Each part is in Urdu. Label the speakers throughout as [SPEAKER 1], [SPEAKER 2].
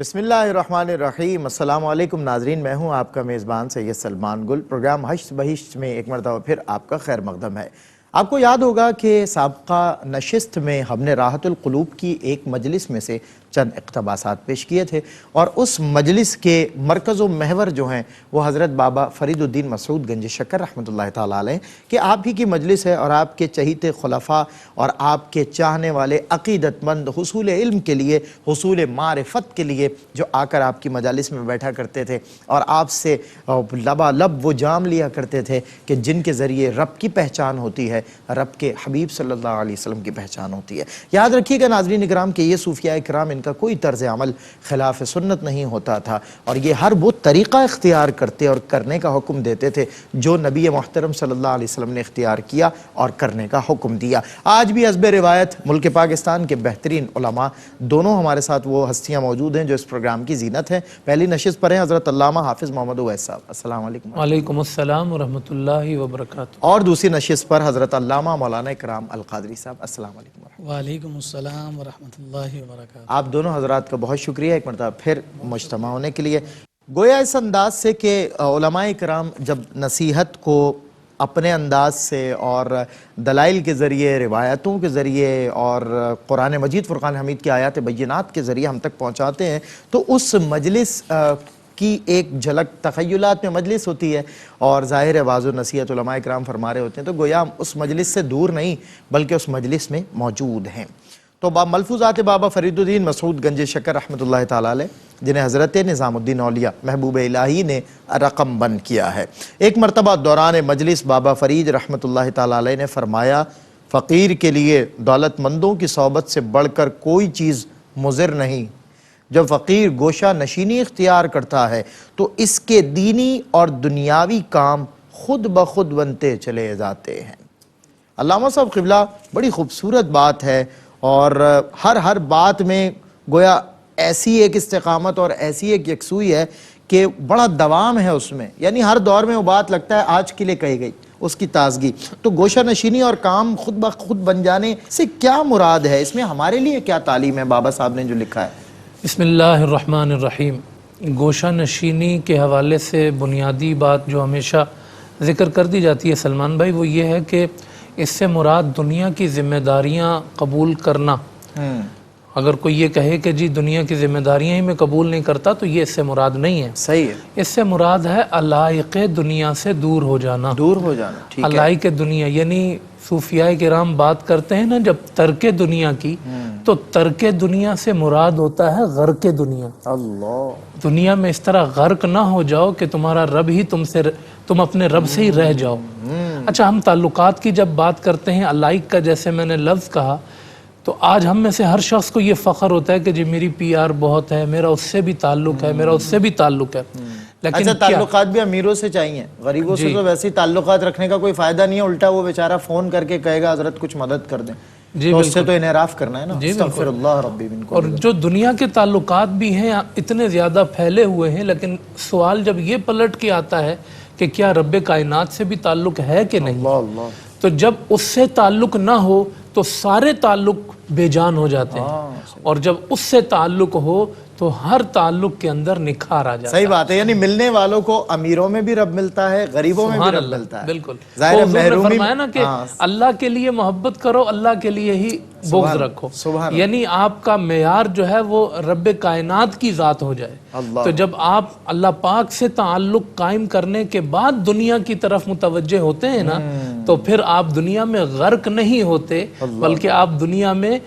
[SPEAKER 1] بسم اللہ الرحمن الرحیم۔ السلام علیکم ناظرین، میں ہوں آپ کا میزبان سید سلمان گل۔ پروگرام ہشت بہشت میں ایک مرتبہ پھر آپ کا خیر مقدم ہے۔ آپ کو یاد ہوگا کہ سابقہ نشست میں ہم نے راحت القلوب کی ایک مجلس میں سے چند اقتباسات پیش کیے تھے، اور اس مجلس کے مرکز و محور جو ہیں وہ حضرت بابا فرید الدین مسعود گنج شکر رحمۃ اللہ تعالیٰ علیہ کہ آپ ہی کی مجلس ہے، اور آپ کے چہیتے خلفاء اور آپ کے چاہنے والے عقیدت مند حصول علم کے لیے، حصول معرفت کے لیے جو آ کر آپ کی مجالس میں بیٹھا کرتے تھے اور آپ سے لبالب وہ جام لیا کرتے تھے کہ جن کے ذریعے رب کی پہچان ہوتی ہے، رب کے حبیب صلی اللہ علیہ وسلم کی پہچان ہوتی ہے۔ یاد رکھیے گا ناظرین اکرام کہ یہ صوفیاء اکرام ان کا کوئی طرز عمل خلاف سنت نہیں ہوتا تھا، اور یہ ہر وہ طریقہ اختیار کرتے اور کرنے کا حکم دیتے تھے جو نبی محترم صلی اللہ علیہ وسلم نے اختیار کیا اور کرنے کا حکم دیا۔ آج بھی حسب روایت ملک پاکستان کے بہترین علماء دونوں ہمارے ساتھ وہ ہستیاں موجود ہیں جو اس پروگرام کی زینت ہیں۔ پہلی نشست پر ہیں حضرت علامہ حافظ محمد اویس صاحب، السلام علیکم۔
[SPEAKER 2] وعلیکم السلام ورحمۃ اللہ وبرکاتہ۔
[SPEAKER 1] اور دوسری نشست پر حضرت علامہ مولانا اکرام القادری صاحب، السلام علیکم۔
[SPEAKER 3] وعلیکم السلام ورحمۃ اللہ وبرکاتہ۔
[SPEAKER 1] آپ دونوں حضرات کا بہت شکریہ ایک مرتبہ پھر مجتمع ہونے کے لیے۔ گویا اس انداز سے کہ علماء کرام جب نصیحت کو اپنے انداز سے اور دلائل کے ذریعے، روایتوں کے ذریعے اور قرآن مجید فرقان حمید کی آیات بینات کے ذریعے ہم تک پہنچاتے ہیں، تو اس مجلس کی ایک جھلک تخیلات میں مجلس ہوتی ہے، اور ظاہر واضح و نصیحت علماء کرام فرما رہے ہوتے ہیں، تو گویا ہم اس مجلس سے دور نہیں بلکہ اس مجلس میں موجود ہیں۔ تو ملفوظات بابا فرید الدین مسعود گنج شکر رحمۃ اللہ تعالیٰ علیہ جنہیں حضرت نظام الدین اولیاء محبوب الہی نے رقم بند کیا ہے۔ ایک مرتبہ دوران مجلس بابا فرید رحمۃ اللہ تعالیٰ علیہ نے فرمایا، فقیر کے لیے دولت مندوں کی صحبت سے بڑھ کر کوئی چیز مضر نہیں۔ جب فقیر گوشہ نشینی اختیار کرتا ہے تو اس کے دینی اور دنیاوی کام خود بخود بنتے چلے جاتے ہیں۔ علامہ صاحب قبلہ، بڑی خوبصورت بات ہے، اور ہر بات میں گویا ایسی ایک استقامت اور ایسی ایک یکسوئی ہے کہ بڑا دوام ہے اس میں، یعنی ہر دور میں وہ بات لگتا ہے آج کے لیے کہی گئی، اس کی تازگی۔ تو گوشہ نشینی اور کام خود بخود بن جانے سے کیا مراد ہے؟ اس میں ہمارے لیے کیا تعلیم ہے بابا صاحب نے جو لکھا ہے؟
[SPEAKER 2] بسم اللہ الرحمن الرحیم۔ گوشہ نشینی کے حوالے سے بنیادی بات جو ہمیشہ ذکر کر دی جاتی ہے سلمان بھائی، وہ یہ ہے کہ اس سے مراد دنیا کی ذمہ داریاں قبول کرنا۔ اگر کوئی یہ کہے کہ جی دنیا کی ذمہ داریاں ہی میں قبول نہیں کرتا، تو یہ اس سے مراد نہیں ہے۔
[SPEAKER 1] صحیح ہے،
[SPEAKER 2] اس سے مراد ہے علائق دنیا سے دور ہو جانا۔
[SPEAKER 1] دور ہو جانا، ٹھیک ہے۔
[SPEAKER 2] علائق دنیا یعنی صوفیاء کرام بات کرتے ہیں نا جب ترک دنیا کی، تو ترک دنیا سے مراد ہوتا ہے غرق دنیا۔
[SPEAKER 1] اللہ،
[SPEAKER 2] دنیا میں اس طرح غرق نہ ہو جاؤ کہ تمہارا رب ہی تم اپنے رب سے ہی رہ جاؤ۔ اچھا، ہم تعلقات کی جب بات کرتے ہیں، علائق کا جیسے میں نے لفظ کہا، تو آج ہم میں سے ہر شخص کو یہ فخر ہوتا ہے کہ جی میری پی آر بہت ہے، میرا اس سے بھی تعلق ہے، میرا اس سے بھی تعلق ہے۔ لیکن
[SPEAKER 1] اچھا، تعلقات بھی امیروں سے چاہیے، غریبوں سے تو ویسے ہی تعلقات رکھنے کا کوئی فائدہ نہیں ہے، الٹا وہ بیچارہ فون کر کے کہے گا حضرت کچھ مدد کر دیں،
[SPEAKER 2] جی
[SPEAKER 1] تو اس سے تو انحراف کرنا ہے نا۔ استغفر اللہ ربی من کل۔
[SPEAKER 2] اور جو دنیا کے تعلقات بھی ہیں اتنے زیادہ پھیلے ہوئے ہیں، لیکن سوال جب یہ پلٹ کے آتا ہے کہ کیا رب کائنات سے بھی تعلق ہے کہ نہیں،
[SPEAKER 1] اللہ،
[SPEAKER 2] تو جب اس سے تعلق نہ ہو تو سارے تعلق بے جان ہو جاتے ہیں، اور جب اس سے تعلق ہو تو ہر تعلق کے اندر نکھار آ جاتا ہے۔
[SPEAKER 1] صحیح بات ہے، یعنی ملنے والوں کو امیروں میں بھی رب ملتا ہے، غریبوں میں بھی رب ملتا ہے۔
[SPEAKER 2] بالکل،
[SPEAKER 1] ظاہر ہے،
[SPEAKER 2] حضور نے
[SPEAKER 1] محرومی
[SPEAKER 2] فرمایا نا کہ اللہ کے لیے محبت کرو، اللہ کے لیے ہی بغض رکھو، یعنی آپ کا معیار جو ہے وہ رب کائنات کی ذات ہو جائے۔ تو جب آپ اللہ پاک سے تعلق قائم کرنے کے بعد دنیا کی طرف متوجہ ہوتے ہیں نا، تو پھر آپ دنیا میں غرق نہیں ہوتے، بلکہ آپ دنیا میں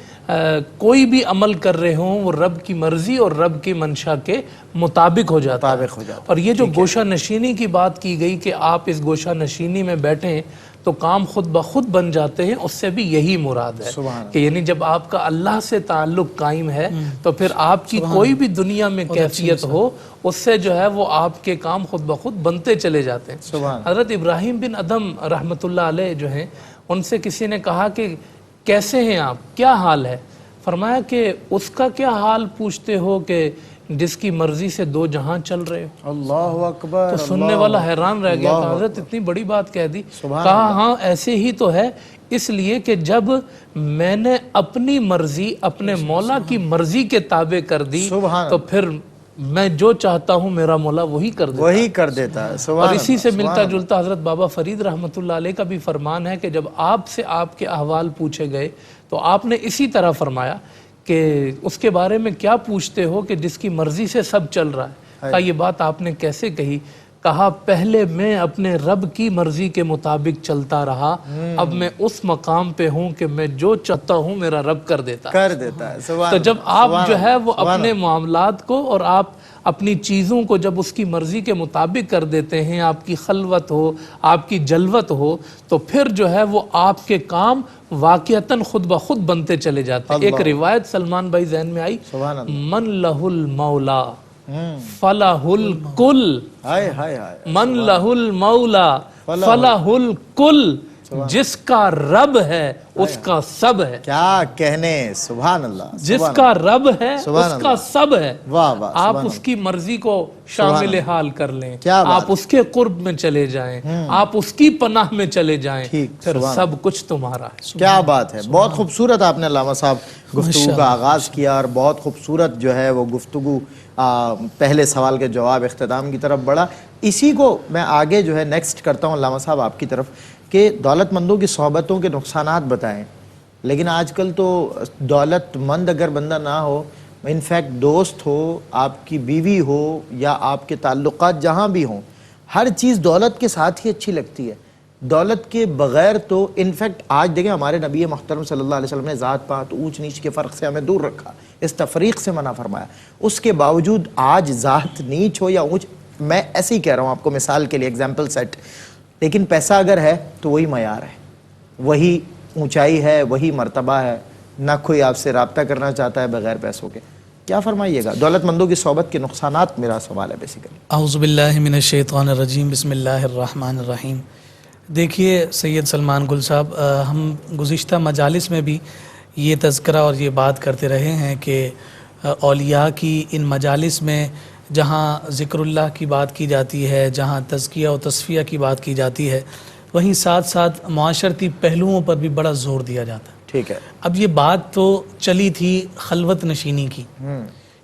[SPEAKER 2] کوئی بھی عمل کر رہے ہوں وہ رب کی مرضی اور رب کی منشا کے مطابق ہو جاتا ہے۔ اور یہ جو گوشہ نشینی کی بات کی گئی کہ آپ اس گوشہ نشینی میں بیٹھیں تو کام خود بخود بن جاتے ہیں، اس سے بھی یہی مراد ہے کہ یعنی جب آپ کا اللہ سے تعلق قائم ہے تو پھر آپ کی کوئی بھی دنیا میں کیفیت ہو، اس سے جو ہے وہ آپ کے کام خود بخود بنتے چلے جاتے ہیں۔ حضرت ابراہیم بن ادم رحمۃ اللہ علیہ جو ہیں، ان سے کسی نے کہا کہ کیسے ہیں آپ، کیا حال ہے؟ فرمایا کہ اس کا کیا حال پوچھتے ہو کہ جس کی مرضی سے دو جہاں چل رہے ہو۔
[SPEAKER 1] اللہ اکبر،
[SPEAKER 2] تو سننے والا حیران رہ گیا کہ حضرت اتنی بڑی بات کہہ دی۔ کہا ہاں ایسے ہی تو ہے، اس لیے کہ جب میں نے اپنی مرضی اپنے مولا کی مرضی کے تابع کر دی تو پھر میں جو چاہتا ہوں میرا مولا وہی کر دیتا ہے۔ اور اسی سے ملتا جلتا حضرت بابا فرید رحمۃ اللہ علیہ کا بھی فرمان ہے کہ جب آپ سے آپ کے احوال پوچھے گئے تو آپ نے اسی طرح فرمایا کہ اس کے بارے میں کیا پوچھتے ہو کہ جس کی مرضی سے سب چل رہا ہے۔ کہا یہ بات آپ نے کیسے کہی؟ کہا پہلے میں اپنے رب کی مرضی کے مطابق چلتا رہا، اب میں اس مقام پہ ہوں کہ میں جو چاہتا ہوں میرا رب کر دیتا ہے۔ تو جب آپ جو ہے وہ اپنے معاملات کو اور آپ اپنی چیزوں کو جب اس کی مرضی کے مطابق کر دیتے ہیں، آپ کی خلوت ہو، آپ کی جلوت ہو، تو پھر جو ہے وہ آپ کے کام واقعتاً خود بخود بنتے چلے جاتے ہیں۔ ایک روایت سلمان بھائی ذہن میں آئی، من لہ المولا فلہ الکل، من لہ المولا فلہ الکل، جس کا رب ہے اس کا سب ہے۔
[SPEAKER 1] کیا کہنے، سبحان اللہ،
[SPEAKER 2] جس کا رب ہے اس کا سب ہے۔ آپ اس کی مرضی کو شامل حال کر لیں، آپ اس کے قرب میں چلے جائیں، آپ اس کی پناہ میں چلے جائیں، پھر سب کچھ تمہارا ہے۔
[SPEAKER 1] کیا بات ہے، بہت خوبصورت آپ نے علامہ صاحب گفتگو کا آغاز کیا، اور بہت خوبصورت جو ہے وہ گفتگو پہلے سوال کے جواب اختتام کی طرف بڑھا۔ اسی کو میں آگے جو ہے نیکسٹ کرتا ہوں علامہ صاحب آپ کی طرف، کہ دولت مندوں کی صحبتوں کے نقصانات بتائیں۔ لیکن آج کل تو دولت مند اگر بندہ نہ ہو، انفیکٹ دوست ہو، آپ کی بیوی ہو، یا آپ کے تعلقات جہاں بھی ہوں، ہر چیز دولت کے ساتھ ہی اچھی لگتی ہے، دولت کے بغیر تو انفیکٹ آج دیکھیں ہمارے نبی محترم صلی اللہ علیہ وسلم نے ذات پات اونچ نیچ کے فرق سے ہمیں دور رکھا، اس تفریق سے منع فرمایا۔ اس کے باوجود آج ذات نیچ ہو یا اونچ، میں ایسے ہی کہہ رہا ہوں آپ کو مثال کے لیے ایگزامپل سیٹ، لیکن پیسہ اگر ہے تو وہی معیار ہے، وہی اونچائی ہے، وہی مرتبہ ہے، نہ کوئی آپ سے رابطہ کرنا چاہتا ہے بغیر پیسوں کے۔ کیا فرمائیے گا دولت مندوں کی صحبت کے نقصانات، میرا سوال ہے بیسیکلی۔
[SPEAKER 3] اعوذ باللہ من الشیطان الرجیم، بسم اللہ الرحمن الرحیم۔ دیکھیے سید سلمان گل صاحب، ہم گزشتہ مجالس میں بھی یہ تذکرہ اور یہ بات کرتے رہے ہیں کہ اولیاء کی ان مجالس میں جہاں ذکر اللہ کی بات کی جاتی ہے، جہاں تزکیہ و تصفیہ کی بات کی جاتی ہے، وہیں ساتھ ساتھ معاشرتی پہلوؤں پر بھی بڑا زور دیا جاتا ہے۔
[SPEAKER 1] ٹھیک ہے،
[SPEAKER 3] اب یہ بات تو چلی تھی خلوت نشینی کی،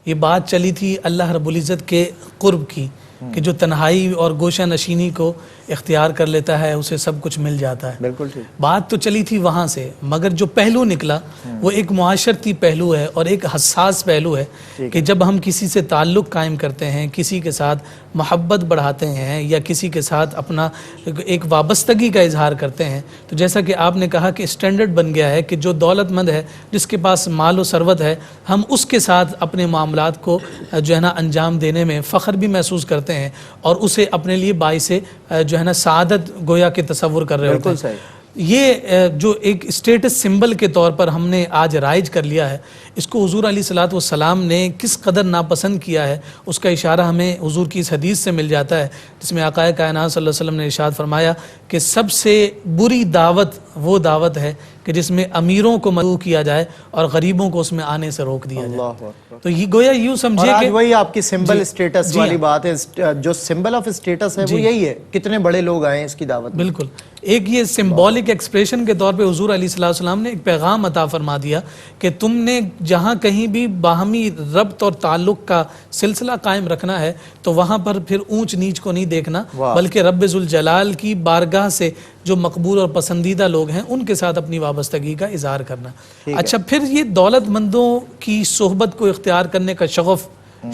[SPEAKER 3] یہ بات چلی تھی اللہ رب العزت کے قرب کی، کہ جو تنہائی اور گوشہ نشینی کو اختیار کر لیتا ہے اسے سب کچھ مل جاتا ہے۔
[SPEAKER 1] بالکل ٹھیک،
[SPEAKER 3] بات تو چلی تھی وہاں سے، مگر جو پہلو نکلا وہ ایک معاشرتی پہلو ہے اور ایک حساس پہلو ہے کہ جب ہم کسی سے تعلق قائم کرتے ہیں، کسی کے ساتھ محبت بڑھاتے ہیں، یا کسی کے ساتھ اپنا ایک وابستگی کا اظہار کرتے ہیں، تو جیسا کہ آپ نے کہا کہ اسٹینڈرڈ بن گیا ہے کہ جو دولت مند ہے، جس کے پاس مال و ثروت ہے، ہم اس کے ساتھ اپنے معاملات کو جو ہے نا انجام دینے میں فخر بھی محسوس کرتے ہیں، اور اسے اپنے لیے باعث جو ہے نا سعادت گویا کے تصور کر رہے ہوتے ہیں۔ یہ جو ایک اسٹیٹس سمبل کے طور پر ہم نے آج رائج کر لیا ہے، اس کو حضور علیہ الصلوۃ والسلام نے کس قدر ناپسند کیا ہے، اس کا اشارہ ہمیں حضور کی اس حدیث سے مل جاتا ہے، جس میں آقا کائنات صلی اللہ علیہ وسلم نے ارشاد فرمایا کہ سب سے بری دعوت وہ دعوت ہے کہ جس میں امیروں کو مدعو کیا جائے اور غریبوں کو اس میں آنے سے روک دیا جائے۔ تو یہ گویا یوں سمجھے کہ
[SPEAKER 1] وہی آپ کی سمبل اسٹیٹس والی بات ہے، جو سمبل آف اسٹیٹس ہے وہ یہی ہے، کتنے بڑے لوگ آئے اس کی دعوت۔
[SPEAKER 3] بالکل، ایک یہ سمبولک ایکسپریشن کے طور پہ حضور علیہ الصلوۃ والسلام نے ایک پیغام عطا فرما دیا کہ تم نے جہاں کہیں بھی باہمی ربط اور تعلق کا سلسلہ قائم رکھنا ہے تو وہاں پر پھر اونچ نیچ کو نہیں دیکھنا، بلکہ رب ذوالجلال کی بارگاہ سے جو مقبول اور پسندیدہ لوگ ہیں ان کے ساتھ اپنی وابستگی کا اظہار کرنا۔ اچھا، پھر یہ دولت مندوں کی صحبت کو اختیار کرنے کا شغف،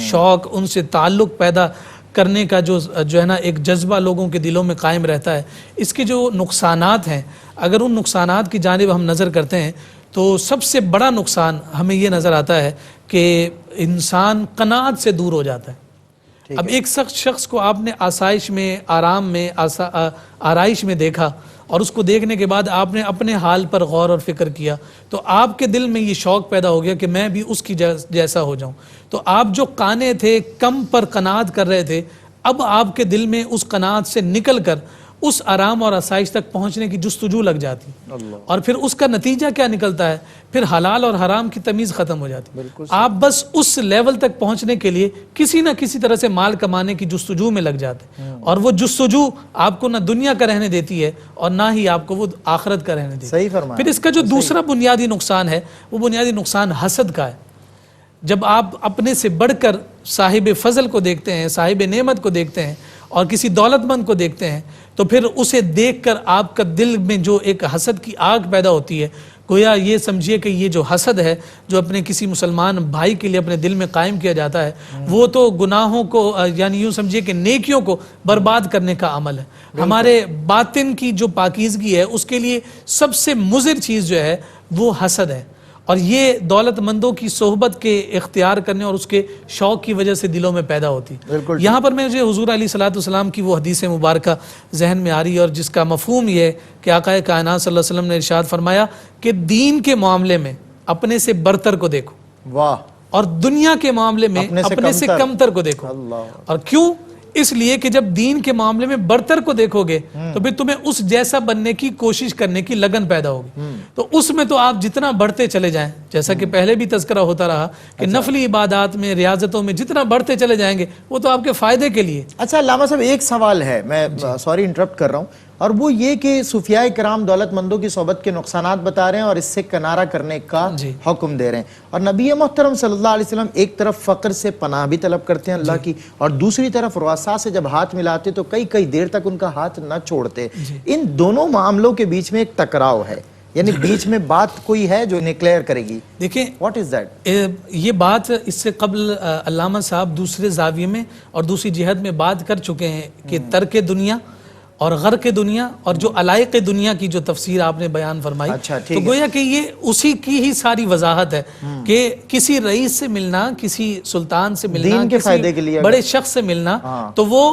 [SPEAKER 3] شوق، ان سے تعلق پیدا کرنے کا جو ہے نا ایک جذبہ لوگوں کے دلوں میں قائم رہتا ہے، اس کے جو نقصانات ہیں، اگر ان نقصانات کی جانب ہم نظر کرتے ہیں تو سب سے بڑا نقصان ہمیں یہ نظر آتا ہے کہ انسان قناعت سے دور ہو جاتا ہے۔ اب ایک شخص کو آپ نے آسائش میں، آرام میں، آرائش میں دیکھا، اور اس کو دیکھنے کے بعد آپ نے اپنے حال پر غور اور فکر کیا، تو آپ کے دل میں یہ شوق پیدا ہو گیا کہ میں بھی اس کی جیسا ہو جاؤں۔ تو آپ جو قانے تھے، کم پر قناعت کر رہے تھے، اب آپ کے دل میں اس قناعت سے نکل کر اس آرام اور آسائش تک پہنچنے کی جستجو لگ جاتی، اور پھر اس کا نتیجہ کیا نکلتا ہے؟ پھر حلال اور حرام کی تمیز ختم ہو جاتی۔ آپ بس اس لیول تک پہنچنے کے لیے کسی نہ کسی طرح سے مال کمانے کی جستجو میں لگ جاتے، اور وہ جستجو آپ کو نہ دنیا کا رہنے دیتی ہے اور نہ ہی آپ کو وہ آخرت کا رہنے دیتی ہے۔
[SPEAKER 1] صحیح فرمایا۔
[SPEAKER 3] پھر اس کا جو دوسرا بنیادی نقصان ہے وہ بنیادی نقصان حسد کا ہے۔ جب آپ اپنے سے بڑھ کر صاحب فضل کو دیکھتے ہیں، صاحب نعمت کو دیکھتے ہیں اور کسی دولت مند کو دیکھتے ہیں، تو پھر اسے دیکھ کر آپ کا دل میں جو ایک حسد کی آگ پیدا ہوتی ہے، گویا یہ سمجھیے کہ یہ جو حسد ہے جو اپنے کسی مسلمان بھائی کے لیے اپنے دل میں قائم کیا جاتا ہے، وہ تو گناہوں کو یعنی یوں سمجھیے کہ نیکیوں کو برباد کرنے کا عمل ہے۔ ہمارے باطن کی جو پاکیزگی ہے اس کے لیے سب سے مضر چیز جو ہے وہ حسد ہے، اور یہ دولت مندوں کی صحبت کے اختیار کرنے اور اس کے شوق کی وجہ سے دلوں میں پیدا ہوتی ہے۔ یہاں پر مجھے حضور علیہ الصلوۃ والسلام کی وہ حدیث مبارکہ ذہن میں آ رہی ہے، اور جس کا مفہوم یہ ہے کہ آقا کائنات صلی اللہ علیہ وسلم نے ارشاد فرمایا کہ دین کے معاملے میں اپنے سے برتر کو دیکھو،
[SPEAKER 1] واہ،
[SPEAKER 3] اور دنیا کے معاملے میں اپنے سے کمتر کو دیکھو۔ اور کیوں؟ اس لیے کہ جب دین کے معاملے میں برتر کو دیکھو گے تو پھر تمہیں اس جیسا بننے کی کوشش کرنے کی لگن پیدا ہوگی، تو اس میں تو آپ جتنا بڑھتے چلے جائیں، جیسا کہ پہلے بھی تذکرہ ہوتا رہا کہ نفلی عبادات میں، ریاضتوں میں جتنا بڑھتے چلے جائیں گے وہ تو آپ کے فائدے کے لیے۔
[SPEAKER 1] اچھا علامہ صاحب، ایک سوال ہے، میں سوری انٹرپٹ کر رہا ہوں، اور وہ یہ کہ صوفیاء کرام دولت مندوں کی صحبت کے نقصانات بتا رہے ہیں اور اس سے کنارہ کرنے کا حکم دے رہے ہیں، اور نبی محترم صلی اللہ علیہ وسلم ایک طرف فقر سے پناہ بھی طلب کرتے ہیں اللہ کی، اور دوسری طرف رؤساء سے جب ہاتھ ملاتے تو کئی دیر تک ان کا ہاتھ نہ چھوڑتے۔ ان دونوں معاملوں کے بیچ میں ایک ٹکراؤ ہے، یعنی بیچ میں بات کوئی ہے جو انہیں کلیئر کرے گی؟
[SPEAKER 3] دیکھیں،
[SPEAKER 1] واٹ از دیٹ؟
[SPEAKER 3] یہ بات اس سے قبل علامہ صاحب دوسرے زاویے میں اور دوسری جہت میں بات کر چکے ہیں کہ ترک دنیا اور غرق دنیا اور جو علائق دنیا کی جو تفسیر آپ نے بیان فرمائی، تو گویا کہ یہ اسی کی ہی ساری وضاحت ہے کہ کسی رئیس سے ملنا، کسی سلطان سے ملنا، کسی بڑے شخص سے ملنا، تو وہ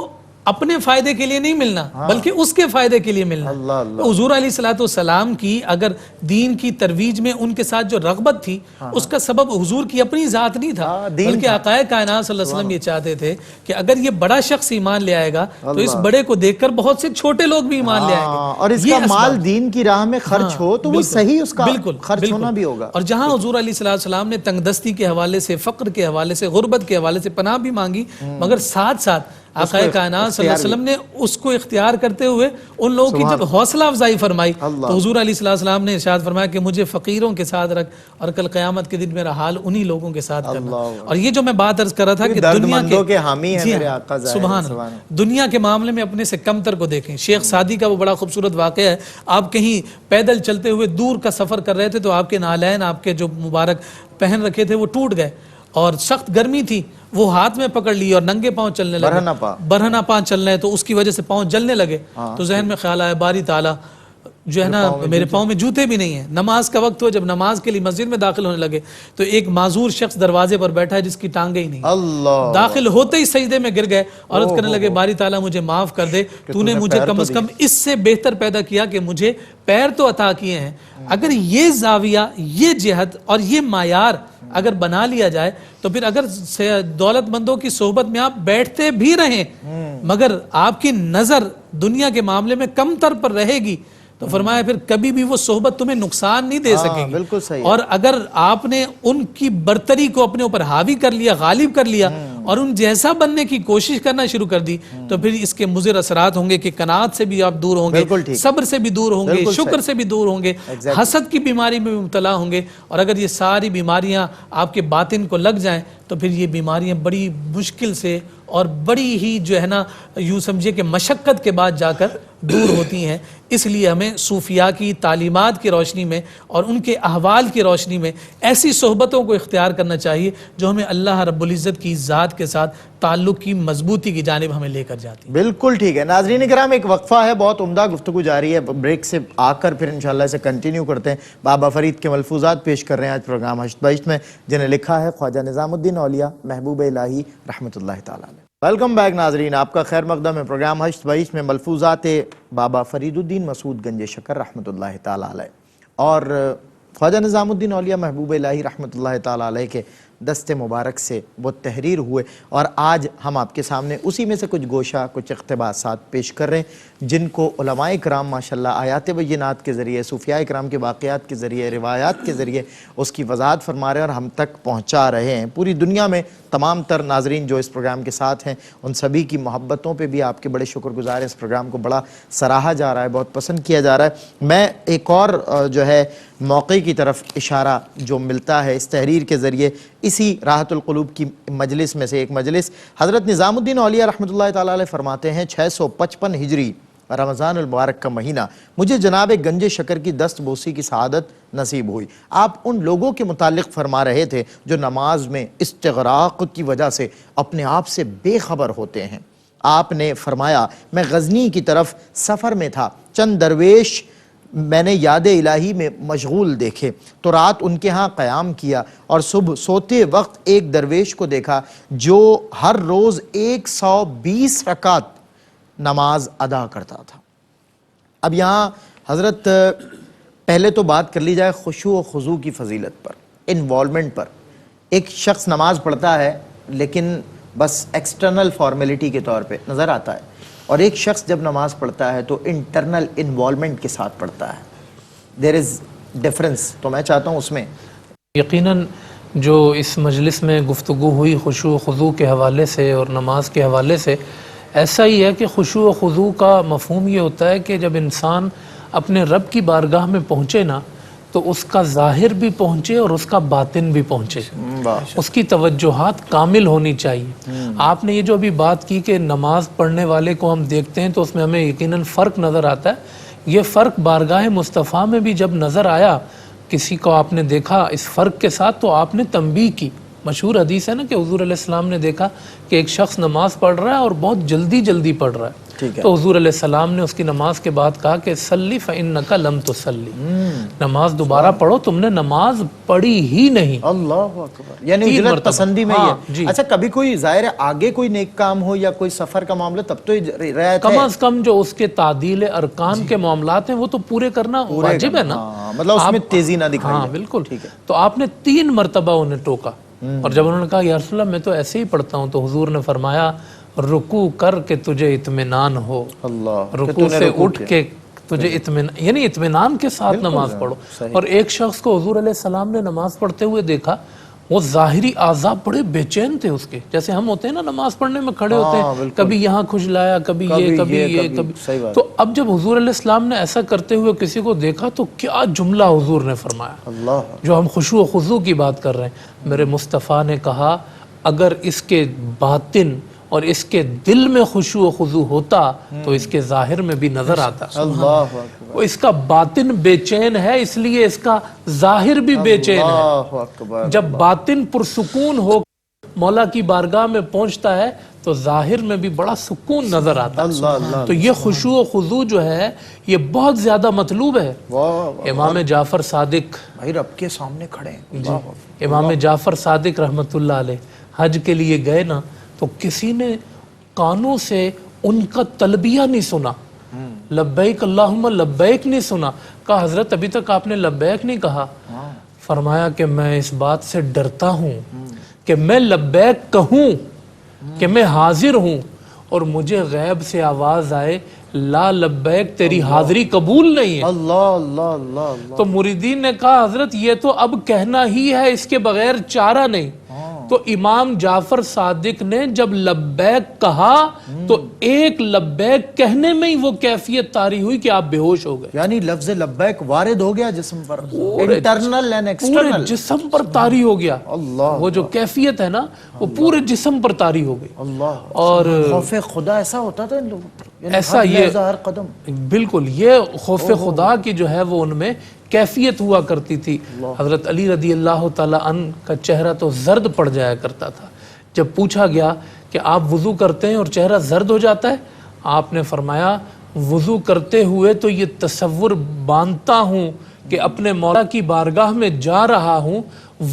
[SPEAKER 3] اپنے فائدے کے لیے نہیں ملنا بلکہ اس کے فائدے کے لیے ملنا۔ حضور علیہ الصلوۃ والسلام کی اگر دین کی ترویج میں ان کے ساتھ جو رغبت تھی، اس کا سبب حضور کی اپنی ذات نہیں تھا، بلکہ آقا کائنات صلی اللہ علیہ وسلم یہ چاہتے تھے کہ اگر یہ بڑا شخص ایمان لے آئے گا تو اس بڑے کو دیکھ کر بہت سے چھوٹے لوگ بھی ایمان لے آئیں گے،
[SPEAKER 1] اور اس کا مال دین کی راہ میں خرچ ہو تو وہ صحیح اس کا خرچ ہونا بھی ہوگا۔
[SPEAKER 3] اور جہاں حضور علیہ الصلوۃ والسلام نے تنگ دستی کے حوالے سے، فقر کے حوالے سے، غربت کے حوالے سے پناہ بھی مانگی، مگر ساتھ ساتھ آقا کائنات صلی اللہ علیہ وسلم نے اس کو اختیار کرتے ہوئے ان لوگوں کی جب حوصلہ افزائی فرمائی تو حضور علیہ الصلوۃ والسلام نے ارشاد فرمایا کہ مجھے فقیروں کے ساتھ رکھ اور کل قیامت کے دن میرا حال انہی لوگوں کے ساتھ کرنا۔ اور یہ جو میں بات عرض کر رہا تھا کہ دنیا کے حامی ہے میرے آقا، سبحان اللہ، دنیا کے معاملے میں اپنے سے کمتر کو دیکھیں۔ شیخ سعدی کا وہ بڑا خوبصورت واقعہ ہے، آپ کہیں پیدل چلتے ہوئے دور کا سفر کر رہے تھے تو آپ کے نالین، آپ کے جو مبارک پہن رکھے تھے وہ ٹوٹ گئے، اور سخت گرمی تھی، وہ ہاتھ میں پکڑ لی اور ننگے پاؤں چلنے لگے، برہنہ پاؤں چل رہے ہیں، تو اس کی وجہ سے پاؤں جلنے لگے۔ تو ذہن میں خیال آیا باری تعالیٰ جو ہے نا میرے پاؤں میں جوتے بھی نہیں ہیں، نماز کا وقت ہو، جب نماز کے لیے مسجد میں داخل ہونے لگے تو ایک معذور شخص دروازے پر بیٹھا ہے جس کی ٹانگیں ہی نہیں، داخل ہوتے ہی سجدے میں گر گئے، عرض کرنے لگے باری تعالیٰ مجھے معاف کر دے، تو نے مجھے کم از کم اس سے بہتر پیدا کیا کہ مجھے پیر تو عطا کیے ہیں۔ اگر یہ زاویہ، یہ جہت اور یہ معیار اگر بنا لیا جائے تو پھر اگر دولت مندوں کی صحبت میں آپ بیٹھتے بھی رہیں مگر آپ کی نظر دنیا کے معاملے میں کم تر پر رہے گی تو فرمایا پھر کبھی بھی وہ صحبت تمہیں نقصان نہیں دے سکے گی۔
[SPEAKER 1] بالکل صحیح۔
[SPEAKER 3] اور اگر آپ نے ان کی برتری کو اپنے اوپر حاوی کر لیا، غالب کر لیا اور ان جیسا بننے کی کوشش کرنا شروع کر دی تو پھر اس کے مضر اثرات ہوں گے کہ قناعت سے بھی آپ دور ہوں گے، صبر سے بھی دور ہوں گے، شکر سے بھی دور ہوں گے، حسد کی بیماری میں مبتلا ہوں گے، اور اگر یہ ساری بیماریاں آپ کے باطن کو لگ جائیں تو پھر یہ بیماریاں بڑی مشکل سے اور بڑی ہی جو ہے نا یوں سمجھے کہ مشقت کے بعد جا کر دور ہوتی ہیں۔ اس لیے ہمیں صوفیاء کی تعلیمات کی روشنی میں اور ان کے احوال کی روشنی میں ایسی صحبتوں کو اختیار کرنا چاہیے جو ہمیں اللہ رب العزت کی ذات کے ساتھ تعلق کی مضبوطی کی جانب ہمیں لے کر جاتی ہے۔
[SPEAKER 1] بالکل ٹھیک ہے ناظرین کرام، ایک وقفہ ہے، بہت عمدہ گفتگو جاری ہے، بریک سے آ کر پھر انشاءاللہ اسے کنٹینیو کرتے ہیں۔ بابا فرید کے ملفوظات پیش کر رہے ہیں آج پروگرام ہشت بہشت میں، جنہیں لکھا ہے خواجہ نظام الدین اولیاء محبوب الہی رحمۃ اللہ تعالیٰ علیہ۔ ویلکم بیک ناظرین، آپ کا خیر مقدم ہے پروگرام ہشت بہشت میں ملفوظات بابا فرید الدین مسعود گنج شکر رحمۃ اللہ تعالیٰ علیہ اور خواجہ نظام الدین اولیاء محبوب الہی رحمۃ اللہ تعالیٰ علیہ کے دست مبارک سے وہ تحریر ہوئے، اور آج ہم آپ کے سامنے اسی میں سے کچھ گوشہ، کچھ اقتباسات پیش کر رہے ہیں جن کو علماء کرام ماشاءاللہ آیات بینات کے ذریعے، صوفیاء کرام کے واقعات کے ذریعے، روایات کے ذریعے اس کی وضاحت فرما رہے ہیں اور ہم تک پہنچا رہے ہیں۔ پوری دنیا میں تمام تر ناظرین جو اس پروگرام کے ساتھ ہیں ان سبھی کی محبتوں پہ بھی آپ کے بڑے شکر گزار ہیں۔ اس پروگرام کو بڑا سراہا جا رہا ہے، بہت پسند کیا جا رہا ہے۔ میں ایک اور جو ہے موقع کی طرف اشارہ جو ملتا ہے اس تحریر کے ذریعے، اسی راحت القلوب کی مجلس میں سے ایک مجلس، حضرت نظام الدین اولیاء رحمۃ اللہ تعالیٰ علیہ فرماتے ہیں 655 ہجری رمضان المبارک کا مہینہ مجھے جناب گنج شکر کی دست بوسی کی سعادت نصیب ہوئی۔ آپ ان لوگوں کے متعلق فرما رہے تھے جو نماز میں استغراق کی وجہ سے اپنے آپ سے بے خبر ہوتے ہیں۔ آپ نے فرمایا میں غزنی کی طرف سفر میں تھا، چند درویش میں نے یاد الہی میں مشغول دیکھے تو رات ان کے ہاں قیام کیا، اور صبح سوتے وقت ایک درویش کو دیکھا جو ہر روز 120 رکعت نماز ادا کرتا تھا۔ اب یہاں حضرت پہلے تو بات کر لی جائے خشوع و خضوع کی فضیلت پر، انوالومنٹ پر۔ ایک شخص نماز پڑھتا ہے لیکن بس ایکسٹرنل فارمیلٹی کے طور پہ نظر آتا ہے، اور ایک شخص جب نماز پڑھتا ہے تو انٹرنل انوالومنٹ کے ساتھ پڑھتا ہے۔ دیر از ڈفرنس۔ تو میں چاہتا ہوں اس میں
[SPEAKER 2] یقیناً جو اس مجلس میں گفتگو ہوئی خشوع و خضوع کے حوالے سے اور نماز کے حوالے سے، ایسا ہی ہے کہ خشوع و خضوع کا مفہوم یہ ہوتا ہے کہ جب انسان اپنے رب کی بارگاہ میں پہنچے نا تو اس کا ظاہر بھی پہنچے اور اس کا باطن بھی پہنچے، اس کی توجہات کامل ہونی چاہیے۔ آپ نے یہ جو ابھی بات کی کہ نماز پڑھنے والے کو ہم دیکھتے ہیں تو اس میں ہمیں یقیناً فرق نظر آتا ہے۔ یہ فرق بارگاہ مصطفیٰ میں بھی جب نظر آیا، کسی کو آپ نے دیکھا اس فرق کے ساتھ تو آپ نے تنبیہ کی۔ مشہور حدیث ہے نا کہ حضور علیہ السلام نے دیکھا کہ ایک شخص نماز پڑھ رہا ہے اور بہت جلدی پڑھ رہا ہے، تو حضور علیہ السلام نے اس کی نماز کے بعد کہا کہ صلی فإنک لم تصلی، نماز دوبارہ پڑھو، تم نے نماز پڑھی ہی نہیں۔
[SPEAKER 1] اللہ اکبر، یعنی اجرت پسندی میں یہ۔ اچھا کبھی کوئی ظاہر ہے آگے کوئی نیک کام ہو یا کوئی سفر کا معاملہ تب تو رعایت ہے،
[SPEAKER 2] کم از کم جو اس کے تعدیل ارکان کے معاملات ہیں وہ تو پورے کرنا واجب ہے نا،
[SPEAKER 1] مطلب اس میں تیزی نہ دکھائیے۔
[SPEAKER 2] ہاں بالکل۔ تو آپ نے 3 مرتبہ انہیں ٹوکا، اور جب انہوں نے کہا یا رسول اللہ میں تو ایسے ہی پڑھتا ہوں، تو حضور نے فرمایا رکوع کر کے تجھے اطمینان ہو، رکوع سے اٹھ کے تجھے اطمینان، یعنی اطمینان کے ساتھ نماز پڑھو۔ اور ایک شخص کو حضور علیہ السلام نے نماز پڑھتے ہوئے دیکھا، وہ ظاہری اعضاء بڑے بے چین تھے اس کے، جیسے ہم ہوتے ہیں نا نماز پڑھنے میں کھڑے ہوتے ہیں، کبھی یہاں کھجلایا، کبھی یہ کبھی۔ تو اب جب حضور علیہ السلام نے ایسا کرتے ہوئے کسی کو دیکھا تو کیا جملہ حضور نے فرمایا، جو ہم خشوع و خضوع کی بات کر رہے ہیں۔ میرے مصطفیٰ نے کہا اگر اس کے باطن اور اس کے دل میں خشوع و خضوع ہوتا تو اس کے ظاہر میں بھی نظر آتا۔ وہ اس کا باطن بے چین ہے اس لیے اس کا ظاہر بھی بے چین ہے۔ جب باطن پرسکون ہو مولا کی بارگاہ میں پہنچتا ہے تو ظاہر میں بھی بڑا سکون نظر آتا ہے۔ تو یہ خشوع و خضوع جو ہے یہ بہت زیادہ مطلوب ہے۔ امام جعفر صادق
[SPEAKER 1] بھائی رب کے سامنے کھڑے ہیں،
[SPEAKER 2] امام جعفر صادق رحمت اللہ علیہ حج کے لیے گئے نا تو کسی نے کانوں سے ان کا تلبیہ نہیں سنا، لبیک اللہم لبیک نہیں سنا، کہا حضرت ابھی تک آپ نے لبیک نہیں کہا۔ فرمایا کہ میں اس بات سے ڈرتا ہوں کہ میں لبیک کہوں کہ میں حاضر ہوں اور مجھے غیب سے آواز آئے لا لبیک تیری حاضری قبول نہیں ہے۔ اللہ تو مریدین نے کہا حضرت یہ تو اب کہنا ہی ہے، اس کے بغیر چارہ نہیں۔ تو امام جعفر صادق نے جب لبیک کہا تو ایک لبیک کہنے میں ہی وہ کیفیت طاری ہوئی کہ آپ بے ہوش ہو گئے،
[SPEAKER 1] یعنی لفظ لبیک وارد ہو گیا جسم پر، انٹرنل اینڈ ایکسٹرنل،
[SPEAKER 2] پورے جسم پر طاری ہو گیا۔ وہ جو کیفیت ہے نا وہ پورے جسم پر طاری ہو گئی۔ اور
[SPEAKER 1] خوف خدا ایسا ہوتا تھا ان لوگوں پر،
[SPEAKER 2] ایسا یہ
[SPEAKER 1] ہر قدم،
[SPEAKER 2] بالکل یہ خوف خدا کی جو ہے وہ ان میں کیفیت ہوا کرتی تھی۔ حضرت علی رضی اللہ تعالیٰ عنہ کا چہرہ تو زرد پڑ جایا کرتا تھا۔ جب پوچھا گیا کہ آپ وضو کرتے ہیں اور چہرہ زرد ہو جاتا ہے، آپ نے فرمایا وضو کرتے ہوئے تو یہ تصور باندھتا ہوں کہ اپنے مولا کی بارگاہ میں جا رہا ہوں،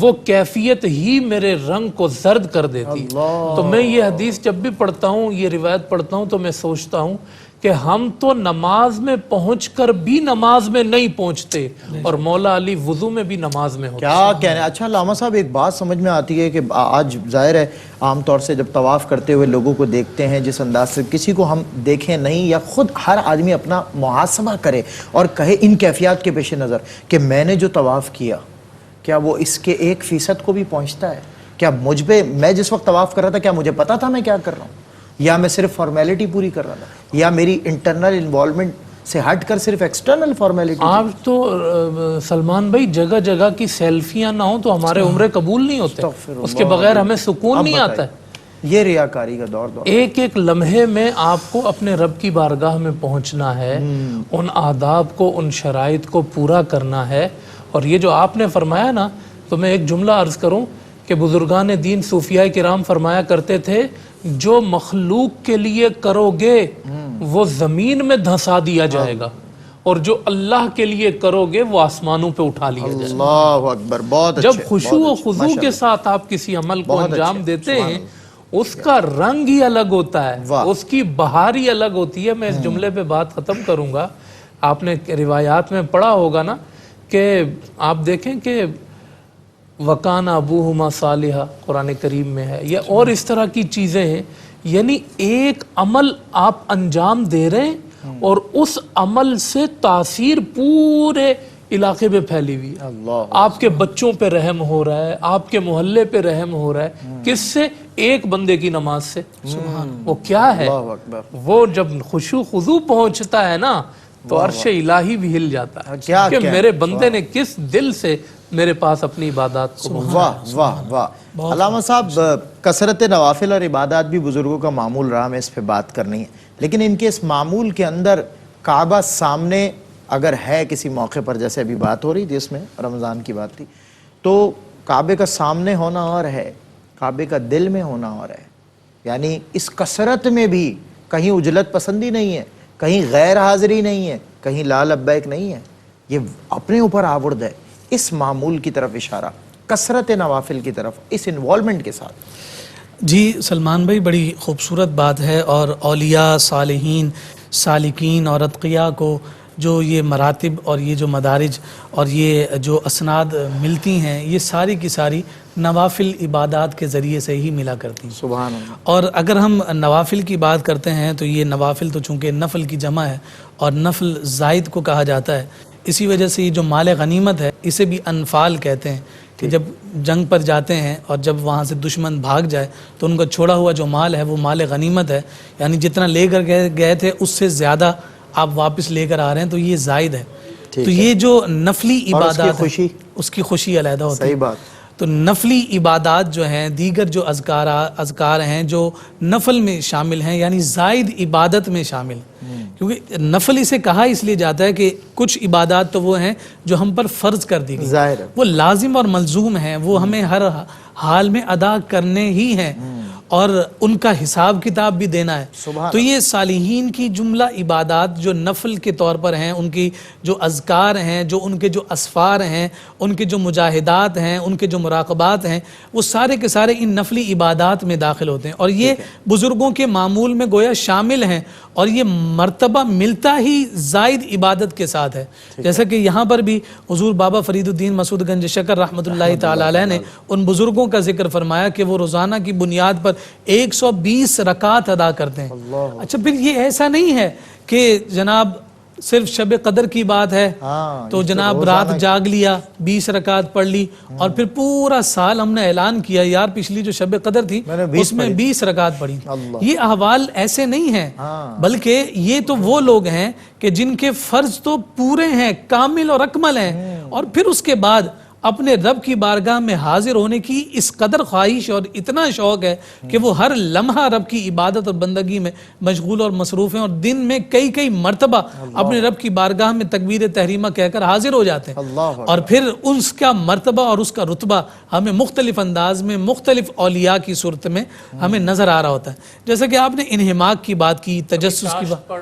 [SPEAKER 2] وہ کیفیت ہی میرے رنگ کو زرد کر دیتی۔ تو میں یہ حدیث جب بھی پڑھتا ہوں، یہ روایت پڑھتا ہوں تو میں سوچتا ہوں کہ ہم تو نماز میں پہنچ کر بھی نماز میں نہیں پہنچتے اور مولا علی وضو میں بھی نماز میں ہوتے.
[SPEAKER 1] کیا کہنے. اچھا علامہ صاحب ایک بات سمجھ میں آتی ہے کہ آج ظاہر ہے عام طور سے جب طواف کرتے ہوئے لوگوں کو دیکھتے ہیں جس انداز سے کسی کو ہم دیکھیں نہیں یا خود ہر آدمی اپنا محاسبہ کرے اور کہے ان کیفیات کے پیش نظر کہ میں نے جو طواف کیا کیا وہ اس کے 1% کو بھی پہنچتا ہے؟ کیا مجھ پہ میں جس وقت طواف کر رہا تھا کیا مجھے پتا تھا میں کیا کر رہا ہوں یا میں صرف فارمیلٹی پوری کر رہا تھا یا میری انٹرنل انوالومنٹ سے ہٹ کر صرف ایکسٹرنل فارمیلٹی؟
[SPEAKER 2] آپ تو سلمان بھائی جگہ جگہ کی سیلفیاں نہ ہوں تو ہمارے عمرے قبول نہیں ہوتے, اس کے بغیر ہمیں سکون نہیں آتا ہے.
[SPEAKER 1] یہ ریاکاری کا دور
[SPEAKER 2] ایک ایک لمحے میں آپ کو اپنے رب کی بارگاہ میں پہنچنا ہے, ان آداب کو ان شرائط کو پورا کرنا ہے. اور یہ جو آپ نے فرمایا نا, تو میں ایک جملہ عرض کروں کہ بزرگان دین صوفیاء کرام فرمایا کرتے تھے جو مخلوق کے لیے کرو گے وہ زمین میں دھسا دیا جائے گا اور جو اللہ کے لیے کرو گے وہ آسمانوں پہ اٹھا لیا جائے گا.
[SPEAKER 1] اللہ اکبر. بہت اچھے.
[SPEAKER 2] جب خشوع و خضوع کے ساتھ آپ کسی عمل کو انجام دیتے ہیں اس کا رنگ ہی الگ ہوتا ہے, اس کی بہار ہی الگ ہوتی ہے. میں اس جملے پہ بات ختم کروں گا. آپ نے روایات میں پڑھا ہوگا نا کہ آپ دیکھیں کہ وَقَانَ أَبُوهُمَا صَالِحًا قرآن کریم میں ہے, یا اور اس طرح کی چیزیں ہیں. یعنی ایک عمل آپ انجام دے رہے ہیں اور اس عمل سے تاثیر پورے علاقے پہ پھیلی ہوئی ہے. آپ کے بچوں پہ رحم ہو رہا ہے, آپ کے محلے پہ رحم ہو رہا ہے. کس سے؟ ایک بندے کی نماز سے. وہ کیا ہے؟ وہ جب خشوع خضوع پہنچتا ہے نا تو عرش الہی بھی ہل جاتا ہے کہ میرے بندے نے کس دل سے میرے پاس اپنی عبادات کو.
[SPEAKER 1] واہ واہ واہ. علامہ صاحب کثرت نوافل اور عبادات بھی بزرگوں کا معمول رہا, میں اس پہ بات کرنی ہے, لیکن ان کے اس معمول کے اندر کعبہ سامنے اگر ہے کسی موقع پر, جیسے ابھی بات ہو رہی تھی اس میں رمضان کی بات تھی, تو کعبے کا سامنے ہونا اور ہے, کعبے کا دل میں ہونا اور ہے. یعنی اس کثرت میں بھی کہیں عجلت پسندی نہیں ہے, کہیں غیر حاضری نہیں ہے, کہیں لا لبیک نہیں ہے, یہ اپنے اوپر آورد ہے. اس معمول کی طرف اشارہ, کثرت نوافل کی طرف, اس انوالومنٹ کے ساتھ.
[SPEAKER 3] جی سلمان بھائی بڑی خوبصورت بات ہے, اور اولیاء صالحین سالکین اور اتقیاء کو جو یہ مراتب اور یہ جو مدارج اور یہ جو اسناد ملتی ہیں یہ ساری کی ساری نوافل عبادات کے ذریعے سے ہی ملا کرتی ہیں.
[SPEAKER 1] سبحان اللہ.
[SPEAKER 3] اور اگر ہم نوافل کی بات کرتے ہیں تو یہ نوافل تو چونکہ نفل کی جمع ہے اور نفل زائد کو کہا جاتا ہے, اسی وجہ سے یہ جو مال غنیمت ہے اسے بھی انفال کہتے ہیں کہ جب جنگ پر جاتے ہیں اور جب وہاں سے دشمن بھاگ جائے تو ان کا چھوڑا ہوا جو مال ہے وہ مال غنیمت ہے, یعنی جتنا لے کر گئے تھے اس سے زیادہ آپ واپس لے کر آ رہے ہیں تو یہ زائد ہے. تو یہ جو نفلی عبادات اس کی خوشی علیحدہ ہوتی ہے.
[SPEAKER 1] صحیح بات.
[SPEAKER 3] تو نفلی عبادات جو ہیں, دیگر جو اذکار ہیں جو نفل میں شامل ہیں یعنی زائد عبادت میں شامل, کیونکہ نفل اسے کہا اس لیے جاتا ہے کہ کچھ عبادات تو وہ ہیں جو ہم پر فرض کر دی گئی, وہ لازم اور ملزوم ہیں, وہ ہمیں ہر حال میں ادا کرنے ہی ہیں اور ان کا حساب کتاب بھی دینا ہے. تو یہ صالحین کی جملہ عبادات جو نفل کے طور پر ہیں, ان کی جو اذکار ہیں, جو ان کے جو اسفار ہیں, ان کے جو مجاہدات ہیں, ان کے جو مراقبات ہیں, وہ سارے کے سارے ان نفلی عبادات میں داخل ہوتے ہیں اور یہ بزرگوں کے معمول میں گویا شامل ہیں اور یہ مرتبہ ملتا ہی زائد عبادت کے ساتھ ہے. جیسا کہ یہاں پر بھی حضور بابا فرید الدین مسعود گنج شکر رحمۃ اللہ تعالی علیہ نے ان بزرگوں کا ذکر فرمایا کہ وہ روزانہ کی بنیاد پر 120 رکعات ادا کرتے ہیں. اچھا پھر یہ ایسا نہیں ہے کہ جناب صرف شب قدر کی بات ہے تو جناب رات جاگ لیا 20 رکعات پڑھ لی اور پھر پورا سال ہم نے اعلان کیا یار پچھلی جو شب قدر تھی اس میں 20 رکعات پڑھی. یہ احوال ایسے نہیں ہیں, بلکہ یہ تو وہ لوگ ہیں کہ جن کے فرض تو پورے ہیں, کامل اور اکمل ہیں, اور پھر اس کے بعد اپنے رب کی بارگاہ میں حاضر ہونے کی اس قدر خواہش اور اتنا شوق ہے کہ وہ ہر لمحہ رب کی عبادت اور بندگی میں مشغول اور مصروف ہیں اور دن میں کئی مرتبہ اپنے رب کی بارگاہ میں تکبیر تحریمہ کہہ کر حاضر ہو جاتے ہیں. اور پھر اس کا مرتبہ اور اس کا رتبہ ہمیں مختلف انداز میں مختلف اولیاء کی صورت میں ہمیں نظر آ رہا ہوتا ہے. جیسا کہ آپ نے انہماک کی بات کی, تجسس کی بات,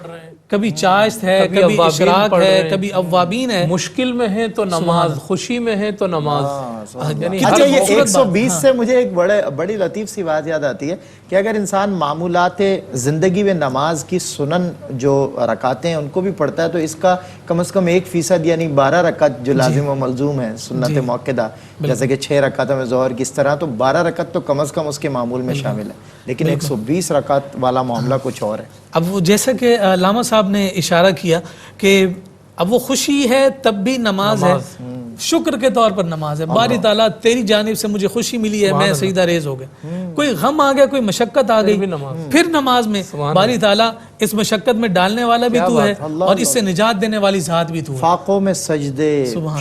[SPEAKER 3] کبھی چاشت ہے, کبھی اشراق ہے, کبھی اوابین ہے.
[SPEAKER 2] مشکل میں ہے تو نماز, خوشی میں ہے تو نماز، یعنی
[SPEAKER 1] اچھا یہ
[SPEAKER 3] خوبصورت
[SPEAKER 1] 120 سے مجھے ایک بڑی لطیف سی بات یاد آتی ہے کہ اگر انسان معمولات زندگی میں نماز کی سنن جو رکعتیں ہیں ان کو بھی پڑھتا ہے تو اس کا کم از کم 1% یعنی 12 رکعت جو لازم و ملزوم ہے سنت موقدہ، جیسے کہ 6 رکعتوں میں ظہر کی، اس طرح تو 12 رکعت تو کم از کم اس کے معمول میں شامل ہے، لیکن 120 رکعت والا معاملہ کچھ اور ہے۔
[SPEAKER 3] اب وہ جیسا کہ علامہ صاحب نے اشارہ کیا کہ اب وہ خوشی ہے تب بھی نماز ہے، شکر کے طور پر نماز ہے، باری تعالیٰ تیری جانب سے مجھے خوشی ملی ہے، میں سجدہ ریز ہو گیا، کوئی غم آ گیا، کوئی مشقت آ گئی، پھر نماز میں باری تعالیٰ اس مشقت میں ڈالنے والا بھی تو ہے اور اس سے نجات دینے والی ذات بھی تو ہے۔
[SPEAKER 1] فاقوں میں سجدے،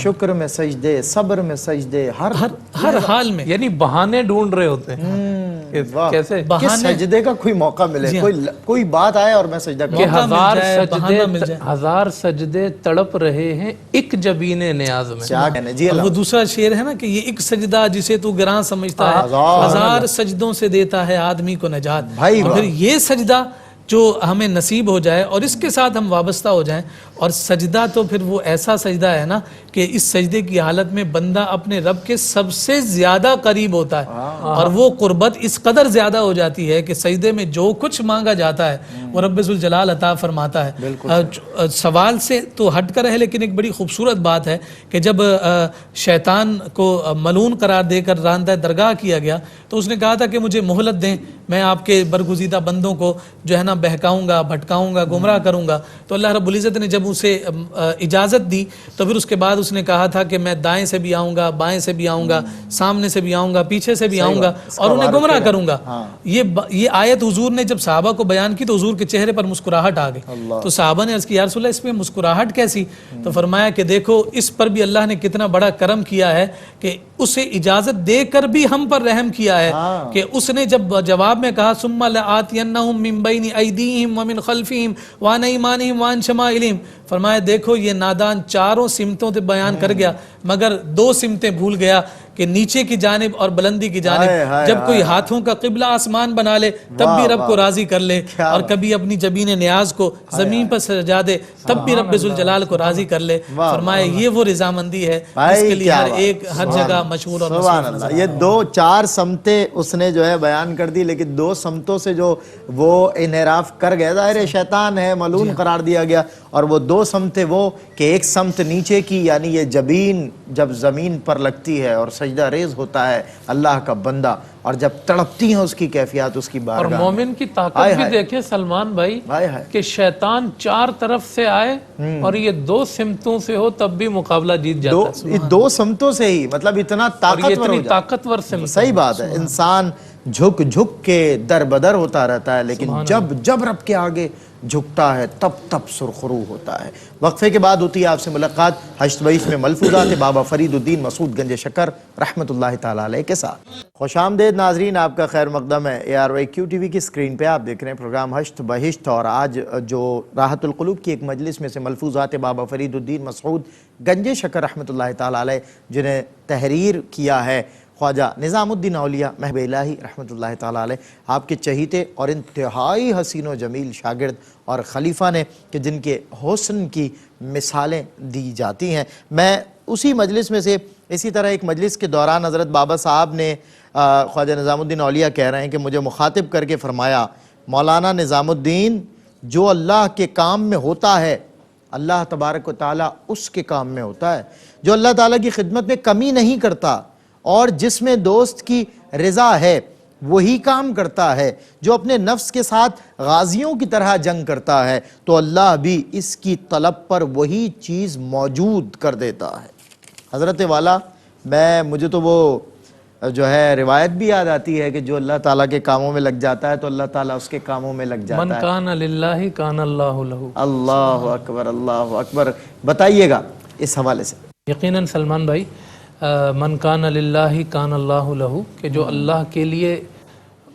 [SPEAKER 1] شکر میں سجدے، صبر میں سجدے،
[SPEAKER 3] ہر حال میں،
[SPEAKER 2] یعنی بہانے ڈھونڈ رہے ہوتے ہیں کیسے
[SPEAKER 1] کہ سجدے کا کوئی موقع ملے، کوئی بات آئے اور میں سجدہ
[SPEAKER 2] کہ
[SPEAKER 1] کروں۔
[SPEAKER 2] ہزار سجدے تڑپ رہے ہیں ایک جبین نیاز میں۔
[SPEAKER 1] جی
[SPEAKER 3] وہ دوسرا شعر ہے نا کہ یہ ایک سجدہ جسے تو گراں سمجھتا ہے، ہزار سجدوں سے دیتا ہے آدمی کو نجات۔ اور پھر یہ سجدہ جو ہمیں نصیب ہو جائے اور اس کے ساتھ ہم وابستہ ہو جائیں، اور سجدہ تو پھر وہ ایسا سجدہ ہے نا کہ اس سجدے کی حالت میں بندہ اپنے رب کے سب سے زیادہ قریب ہوتا ہے، اور وہ قربت اس قدر زیادہ ہو جاتی ہے کہ سجدے میں جو کچھ مانگا جاتا ہے وہ رب ذوالجلال عطا فرماتا ہے۔ سوال سے تو ہٹ کر ہے، لیکن ایک بڑی خوبصورت بات ہے کہ جب شیطان کو ملعون قرار دے کر راندہ درگاہ کیا گیا تو اس نے کہا تھا کہ مجھے مہلت دیں، میں آپ کے برگزیدہ بندوں کو جو ہے نا بہکاؤں گا، بھٹکاؤں گا، گمراہ کروں گا۔ تو اللہ رب العزت نے جب اسے اجازت دی تو پھر اس کے بعد اس نے کہا تھا کہ میں دائیں سے بھی آؤں گا، بائیں سے بھی آؤں گا، سامنے سے بھی آؤں گا، پیچھے سے بھی آؤں گا اور انہیں گمراہ کروں گا۔ یہ آیت حضور نے جب صحابہ کو بیان کی تو حضور کے چہرے پر مسکراہٹ آ گئی، تو صحابہ نے عرض کی یا رسول اللہ اس میں مسکراہٹ کیسی؟ تو فرمایا کہ دیکھو اس پر بھی اللہ نے کتنا بڑا کرم کیا ہے کہ اسے اجازت دے کر بھی ہم پر رحم کیا ہے کہ اس نے جب جواب میں کہا ثم لآتینہم من بین ایدیہم ومن خلفہم وعن ایمانہم وعن شمائلہم، فرمایا دیکھو یہ نادان چاروں سمتوں تے بیان کر گیا مگر 2 سمتیں بھول گیا کہ نیچے کی جانب اور بلندی کی جانب۔ جب کوئی ہاتھوں کا قبلہ آسمان بنا لے تب بھی رب کو راضی کر لے، اور کبھی اپنی جبین نیاز کو زمین پر سجا دے تب بھی رب ذوالجلال کو راضی کر لے۔ فرمایا یہ وہ رضامندی ہے جس کے لیے ہر جگہ مشہور اور
[SPEAKER 1] سبحان اللہ۔ یہ 4 سمتیں اس نے جو ہے بیان کر دی، لیکن 2 سمتوں سے جو وہ انحراف کر گیا، ظاہر شیطان ہے، ملعون قرار دیا گیا، اور وہ 2 سمتیں وہ کہ ایک سمت نیچے کی یعنی یہ جبین جب زمین پر لگتی ہے اور سجدہ ریز ہوتا ہے اللہ کا بندہ، اور جب تڑپتی ہیں اس کی کیفیات اس کی بارگاہ،
[SPEAKER 2] اور مومن کی طاقت بھی دیکھیں سلمان بھائی کہ شیطان 4 طرف سے آئے اور یہ 2 سمتوں سے ہو تب بھی مقابلہ جیت جاتا ہے۔
[SPEAKER 1] 2 سمتوں سے ہی، مطلب اتنا
[SPEAKER 2] طاقتور سمت۔
[SPEAKER 1] صحیح بات ہے، انسان جھک جھک کے در بدر ہوتا رہتا ہے، لیکن جب رب کے آگے جھکتا ہے تب سرخرو ہوتا ہے۔ وقفے کے بعد ہوتی ہے آپ سے ملاقات ہشت بئیس میں ملفوظات بابا فرید الدین مسعود گنج شکر رحمۃ اللہ تعالی علیہ کے ساتھ۔ خوش آمدید ناظرین، آپ کا خیر مقدم ہے۔ ARYQ TV کی اسکرین پہ آپ دیکھ رہے ہیں پروگرام ہشت بہشت، اور آج جو راحت القلوب کی ایک مجلس میں سے ملفوظات بابا فرید الدین مسعود گنج شکر رحمۃ اللہ تعالی علیہ جنہیں تحریر کیا ہے خواجہ نظام الدین اولیاء محب الہی رحمۃ اللہ تعالی علیہ، آپ کے چہیتے اور انتہائی حسین و جمیل شاگرد اور خلیفہ نے کہ جن کے حسن کی مثالیں دی جاتی ہیں۔ میں اسی مجلس میں سے اسی طرح ایک مجلس کے دوران حضرت بابا صاحب نے خواجہ نظام الدین اولیاء کہہ رہے ہیں کہ مجھے مخاطب کر کے فرمایا مولانا نظام الدین، جو اللہ کے کام میں ہوتا ہے اللہ تبارک و تعالیٰ اس کے کام میں ہوتا ہے، جو اللہ تعالیٰ کی خدمت میں کمی نہیں کرتا اور جس میں دوست کی رضا ہے وہی کام کرتا ہے، جو اپنے نفس کے ساتھ غازیوں کی طرح جنگ کرتا ہے تو اللہ بھی اس کی طلب پر وہی چیز موجود کر دیتا ہے۔ حضرت والا مجھے تو وہ جو ہے روایت بھی یاد آتی ہے کہ جو اللہ تعالیٰ کے کاموں میں لگ جاتا ہے تو اللہ تعالیٰ اس کے کاموں میں لگ جاتا ہے۔
[SPEAKER 2] من کان للہ کان اللہ لہ۔
[SPEAKER 1] اللہ اکبر، اللہ اکبر۔ بتائیے گا اس حوالے سے۔
[SPEAKER 2] یقیناً سلمان بھائی، من کان للہ کان اللہ لہ، کہ جو اللہ کے لیے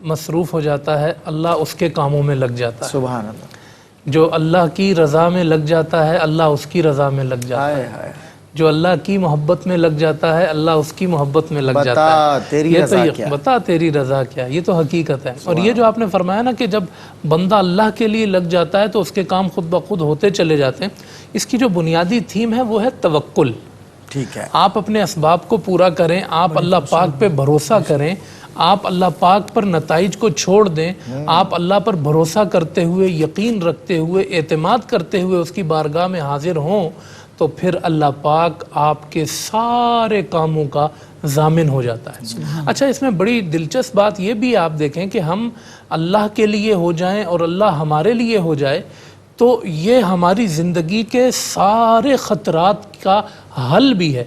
[SPEAKER 2] مصروف ہو جاتا ہے اللہ اس کے کاموں میں لگ جاتا ہے۔
[SPEAKER 1] سبحان اللہ۔
[SPEAKER 2] جو اللہ کی رضا میں لگ جاتا ہے اللہ اس کی رضا میں لگ جاتا ہے۔ جو اللہ کی محبت میں لگ جاتا ہے اللہ اس کی محبت میں لگ جاتا ہے۔ بتا تیری رضا کیا، یہ تو حقیقت ہے۔ اور یہ جو آپ نے فرمایا نا کہ جب بندہ اللہ کے لیے لگ جاتا ہے تو اس کے کام خود بخود ہوتے چلے جاتے ہیں، اس کی جو بنیادی تھیم ہے وہ ہے توکل۔
[SPEAKER 1] ٹھیک ہے،
[SPEAKER 2] آپ اپنے اسباب کو پورا کریں، آپ اللہ پاک پہ بھروسہ کریں، آپ اللہ پاک پر نتائج کو چھوڑ دیں، آپ اللہ پر بھروسہ کرتے ہوئے، یقین رکھتے ہوئے، اعتماد کرتے ہوئے اس کی بارگاہ میں حاضر ہوں، تو پھر اللہ پاک آپ کے سارے کاموں کا ضامن ہو جاتا ہے۔ اچھا، اس میں بڑی دلچسپ بات یہ بھی آپ دیکھیں کہ ہم اللہ کے لیے ہو جائیں اور اللہ ہمارے لیے ہو جائے تو یہ ہماری زندگی کے سارے خطرات کا حل بھی ہے۔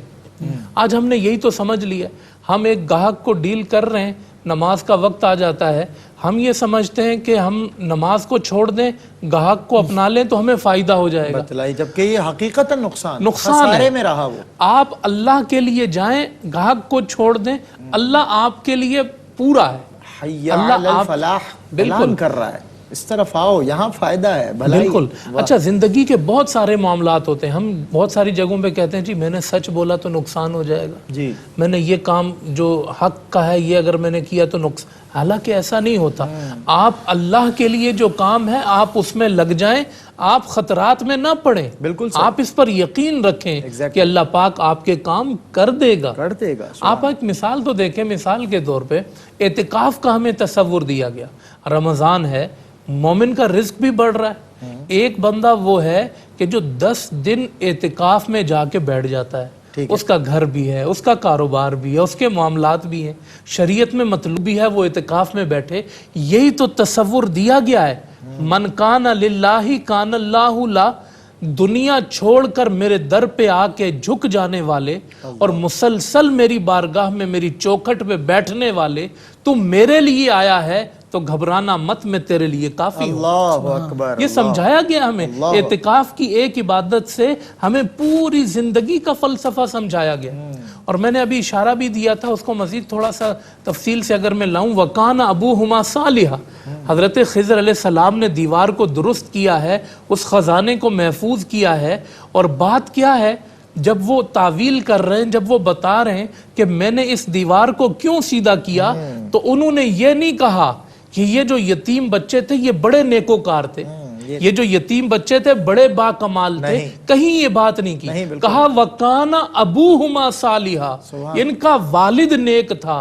[SPEAKER 2] آج ہم نے یہی تو سمجھ لیا، ہم ایک گاہک کو ڈیل کر رہے ہیں، نماز کا وقت آ جاتا ہے، ہم یہ سمجھتے ہیں کہ ہم نماز کو چھوڑ دیں، گاہک کو اپنا لیں تو ہمیں فائدہ ہو جائے گا،
[SPEAKER 1] بتلائی، جبکہ یہ حقیقتاً نقصان
[SPEAKER 2] ہے۔
[SPEAKER 1] خسارے میں رہا وہ۔
[SPEAKER 2] آپ اللہ کے لیے جائیں، گاہک کو چھوڑ دیں، اللہ آپ کے لیے پورا ہے،
[SPEAKER 1] حی
[SPEAKER 2] اللہ
[SPEAKER 1] علی
[SPEAKER 2] آپ
[SPEAKER 1] الفلاح
[SPEAKER 2] بالکل
[SPEAKER 1] اعلان کر رہا ہے، اس طرف آؤ، یہاں فائدہ ہے، بھلائی۔
[SPEAKER 2] بالکل۔ اچھا، زندگی کے بہت سارے معاملات ہوتے ہیں، ہم بہت ساری جگہوں پہ کہتے ہیں جی میں نے سچ بولا تو نقصان ہو جائے گا،
[SPEAKER 1] جی،
[SPEAKER 2] میں نے یہ کام جو حق کا ہے یہ اگر میں نے کیا تو نقصان، حالانکہ ایسا نہیں ہوتا۔ آپ اللہ کے لیے جو کام ہے آپ اس میں لگ جائیں، آپ خطرات میں نہ پڑیں،
[SPEAKER 1] بالکل
[SPEAKER 2] آپ اس پر یقین رکھیں کہ اللہ پاک آپ کے کام کر دے گا،
[SPEAKER 1] کر دے گا۔
[SPEAKER 2] آپ ایک مثال تو دیکھیں، مثال کے طور پہ اعتکاف کا ہمیں تصور دیا گیا، رمضان ہے، مومن کا رزق بھی بڑھ رہا ہے، ایک بندہ وہ ہے کہ جو 10 دن اعتکاف میں جا کے بیٹھ جاتا ہے، اس کا گھر بھی ہے، اس کا کاروبار بھی ہے، اس کے معاملات بھی ہیں، شریعت میں مطلوب بھی ہے وہ اعتکاف میں بیٹھے، یہی تو تصور دیا گیا ہے، من کان للہ کان اللہ لا، دنیا چھوڑ کر میرے در پہ آ کے جھک جانے والے اور مسلسل میری بارگاہ میں میری چوکھٹ پہ بیٹھنے والے، تو میرے لیے آیا ہے تو گھبرانا مت، میں تیرے لیے کافی ہوں۔
[SPEAKER 1] اللہ اکبر،
[SPEAKER 2] یہ سمجھایا گیا ہمیں، اعتکاف کی ایک عبادت سے ہمیں پوری زندگی کا فلسفہ سمجھایا گیا، اور میں نے ابھی اشارہ بھی دیا تھا، اس کو مزید تھوڑا سا تفصیل سے اگر میں لاؤں، وَقَانَ أَبُوهُمَا صَالِحًا، حضرت خضر علیہ السلام نے دیوار کو درست کیا ہے، اس خزانے کو محفوظ کیا ہے، اور بات کیا ہے، جب وہ تعویل کر رہے ہیں، جب وہ بتا رہے ہیں کہ میں نے اس دیوار کو کیوں سیدھا کیا، تو انہوں نے یہ نہیں کہا کہ یہ جو یتیم بچے تھے یہ بڑے نیکوکار تھے، یہ جو یتیم بچے تھے بڑے با کمال تھے، کہیں یہ بات نہیں کی، کہا وَقَانَ أَبُوهُمَا صَالِحًا، ان کا والد نیک تھا۔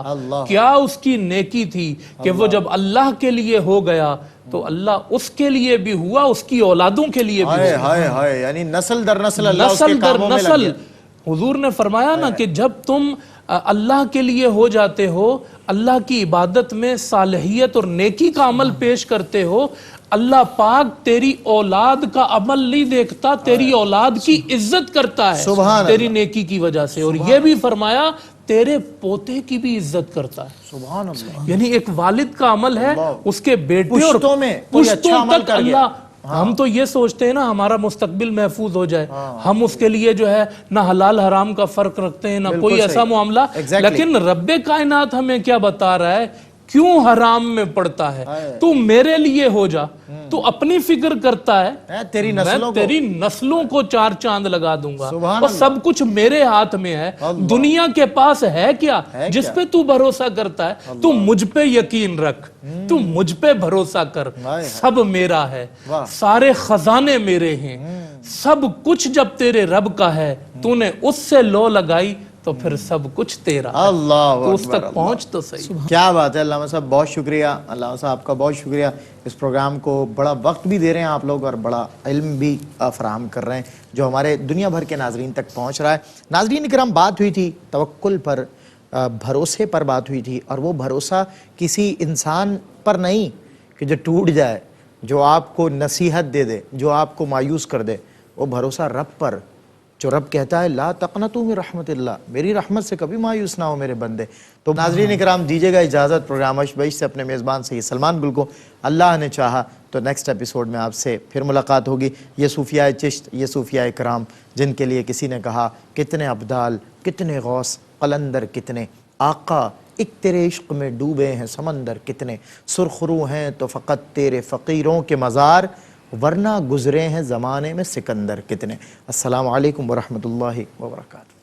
[SPEAKER 2] کیا اس کی نیکی تھی کہ وہ جب اللہ کے لیے ہو گیا تو اللہ اس کے لیے بھی ہوا، اس کی اولادوں کے لیے بھی ہوا،
[SPEAKER 1] ہائے ہائے، یعنی نسل در نسل اللہ اس کے
[SPEAKER 2] نسل در
[SPEAKER 1] کاموں میں لگ
[SPEAKER 2] نسل۔
[SPEAKER 1] گیا۔
[SPEAKER 2] حضور نے فرمایا نا کہ جب تم اللہ کے لیے ہو جاتے ہو، اللہ کی عبادت میں صالحیت اور نیکی کا عمل پیش کرتے ہو، اللہ پاک تیری اولاد کا عمل نہیں دیکھتا، تیری اولاد کی عزت کرتا ہے تیری نیکی کی وجہ سے، اور یہ بھی فرمایا تیرے پوتے کی بھی عزت کرتا ہے۔
[SPEAKER 1] سبحان اللہ،
[SPEAKER 2] یعنی ایک والد کا عمل ہے، اس کے بیٹے اور
[SPEAKER 1] پشتوں میں کوئی اچھا
[SPEAKER 2] پشتوں
[SPEAKER 1] عمل
[SPEAKER 2] تک
[SPEAKER 1] کر گیا۔
[SPEAKER 2] اللہ، ہم تو یہ سوچتے ہیں نا ہمارا مستقبل محفوظ ہو جائے، ہم اس کے لیے جو ہے نہ حلال حرام کا فرق رکھتے ہیں، نہ کوئی ایسا معاملہ، لیکن رب کائنات ہمیں کیا بتا رہا ہے، کیوں حرام میں پڑتا ہے، تو میرے لیے ہو جا، تو اپنی فکر کرتا ہے،
[SPEAKER 1] تیری
[SPEAKER 2] میں
[SPEAKER 1] نسلوں کو،
[SPEAKER 2] تیری نسلوں کو 4 چاند لگا دوں گا،
[SPEAKER 1] سبحان
[SPEAKER 2] اور سب کچھ میرے ہاتھ میں ہے، دنیا کے پاس ہے کیا جس پہ تو بھروسہ کرتا ہے، تو مجھ پہ یقین رکھ، تو مجھ پہ بھروسہ کر، سب میرا ہے، سارے خزانے میرے ہیں، سب کچھ جب تیرے رب کا ہے، تو نے اس سے لو لگائی تو پھر سب کچھ تیرا ہے،
[SPEAKER 1] اللہ
[SPEAKER 2] تو اس
[SPEAKER 1] اکبر،
[SPEAKER 2] تک پہنچ تو صحیح۔
[SPEAKER 1] کیا بات ہے علامہ صاحب، بہت شکریہ، علامہ صاحب کا بہت شکریہ، اس پروگرام کو بڑا وقت بھی دے رہے ہیں آپ لوگ اور بڑا علم بھی فراہم کر رہے ہیں جو ہمارے دنیا بھر کے ناظرین تک پہنچ رہا ہے۔ ناظرین کرام، بات ہوئی تھی توکل پر، بھروسے پر بات ہوئی تھی، اور وہ بھروسہ کسی انسان پر نہیں کہ جو ٹوٹ جائے، جو آپ کو نصیحت دے دے، جو آپ کو مایوس کر دے، وہ بھروسہ رب پر، جو رب کہتا ہے لا تقنطوا من رحمت اللہ، میری رحمت سے کبھی مایوس نہ ہو میرے بندے۔ تو ناظرین اکرام، دیجیے گا اجازت پروگرام عشق بعشق سے اپنے میزبان سید سلمان گل کو، اللہ نے چاہا تو نیکسٹ ایپیسوڈ میں آپ سے پھر ملاقات ہوگی۔ یہ صوفیاء چشت، یہ صوفیاء کرام جن کے لیے کسی نے کہا کتنے ابدال، کتنے غوث، قلندر کتنے، آقا ایک تیرے عشق میں ڈوبے ہیں سمندر کتنے، سرخرو ہیں تو فقط تیرے فقیروں کے مزار، ورنہ گزرے ہیں زمانے میں سکندر کتنے۔ السلام علیکم ورحمۃ اللہ وبرکاتہ۔